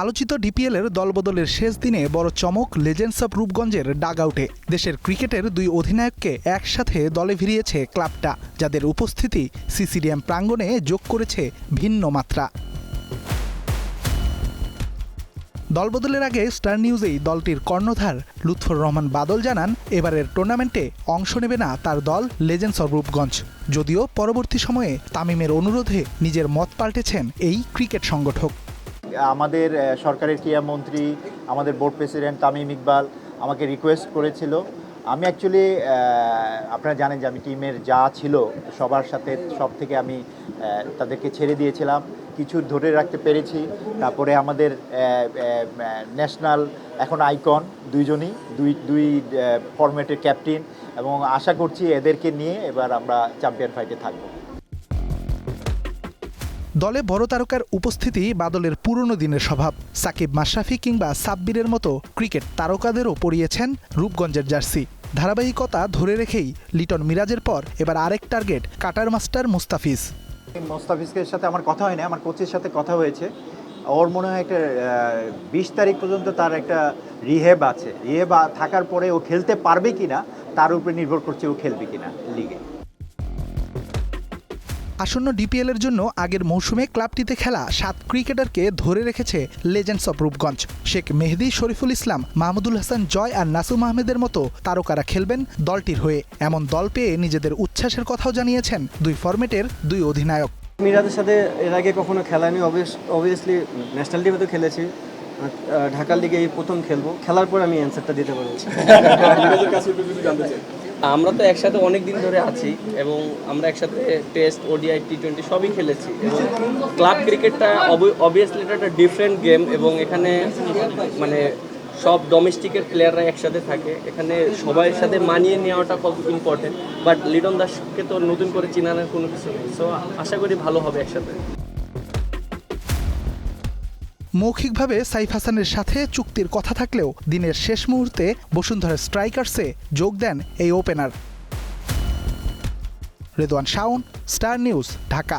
আলোচিত ডিপিএলের দলবদলের শেষ দিনে বড় চমক লেজেন্ডস অব রূপগঞ্জের ডাগআউটে। দেশের ক্রিকেটের দুই অধিনায়ককে একসাথে দলে ভিড়িয়েছে ক্লাবটা, যাদের উপস্থিতি সিসিডিএম প্রাঙ্গণে যোগ করেছে ভিন্ন মাত্রা। দলবদলের আগে স্টার নিউজেই দলটির কর্ণধার লুৎফর রহমান বাদল জানান, এবারের টুর্নামেন্টে অংশ নেবে না তার দল লেজেন্ডস অব রূপগঞ্জ। যদিও পরবর্তী সময়ে তামিমের অনুরোধে নিজের মত পাল্টেছেন এই ক্রিকেট সংগঠক। আমাদের সরকারের ক্রীড়া মন্ত্রী, আমাদের বোর্ড প্রেসিডেন্ট তামিম ইকবাল আমাকে রিকোয়েস্ট করেছিল। আমি অ্যাকচুয়ালি আপনারা জানেন যে আমি টিমের যা ছিল সবার সাথে সব থেকে আমি তাদেরকে ছেড়ে দিয়েছিলাম, কিছু ধরে রাখতে পেরেছি। তারপরে আমাদের ন্যাশনাল এখন আইকন দুইজনই, দুই ফরম্যাটের ক্যাপ্টেন, এবং আশা করছি এদেরকে নিয়ে এবার আমরা চ্যাম্পিয়ন ফাইটে থাকব। দলে বড় তারকার উপস্থিতি বাদলের পুরনো দিনের স্বভাব। সাকিব মাশরাফি কিংবা সাব্বিরের মতো ক্রিকেট তারকাদেরও পরিয়েছেন রূপগঞ্জের জার্সি। ধারাবাহিকতা ধরে রেখেই লিটন মিরাজের পর এবার আরেক টার্গেট কাটার মাস্টার মুস্তাফিজ। মুস্তাফিজের সাথে আমার কথা হয় না, আমার কোচের সাথে কথা হয়েছে। ওর মনে হয় একটা 20 তারিখ পর্যন্ত তার একটা রিহেব আছে। রিহেব থাকার পরে ও খেলতে পারবে কিনা তার উপরে নির্ভর করছে ও খেলবে কিনা লিগে। আসন্ন ডিপিএলের জন্য আগের মৌসুমে ক্লাবটিতে খেলা 7 ক্রিকেটারকে ধরে রেখেছে লেজেন্ডস অব রূপগঞ্জ। শেখ মেহেদী, শরীফুল ইসলাম, মাহমুদুল হাসান জয় আর নাসুম আহমেদের মতো তারকারা খেলবেন দলটির হয়ে। এমন দল পেয়ে নিজেদের উচ্ছ্বাসের কথাও জানিয়েছেন দুই ফরম্যাটের দুই অধিনায়ক। মিরাজের সাথে এর আগে কখনো খেলানি, অবভিয়াসলি ন্যাশনাল টিমে তো খেলেছি, ঢাকার লিগে এই প্রথম খেলবো। খেলার পর আমি অ্যান্সারটা দিতে পারবো। আমরা তো একসাথে অনেক দিন ধরে আছি এবং আমরা একসাথে টেস্ট, ওডিআই, টি20 সবই খেলেছি। এবং ক্লাব ক্রিকেটটা অবভিয়াসলি এটা একটা ডিফারেন্ট গেম এবং এখানে মানে সব ডোমেস্টিকের প্লেয়াররা একসাথে থাকে। এখানে সবার সাথে মানিয়ে নেওয়াটা কত ইম্পর্টেন্ট। বাট লিটন দাসকে তো নতুন করে চিনানোর কোনো কিছু নেই, সো আশা করি ভালো হবে একসাথে। মৌখিকভাবে সাইফ হাসানের সাথে চুক্তির কথা থাকলেও দিনের শেষ মুহূর্তে বসুন্ধরা স্ট্রাইকার্সে যোগ দেন এই opener. Redwan Shaon, star news, Dhaka.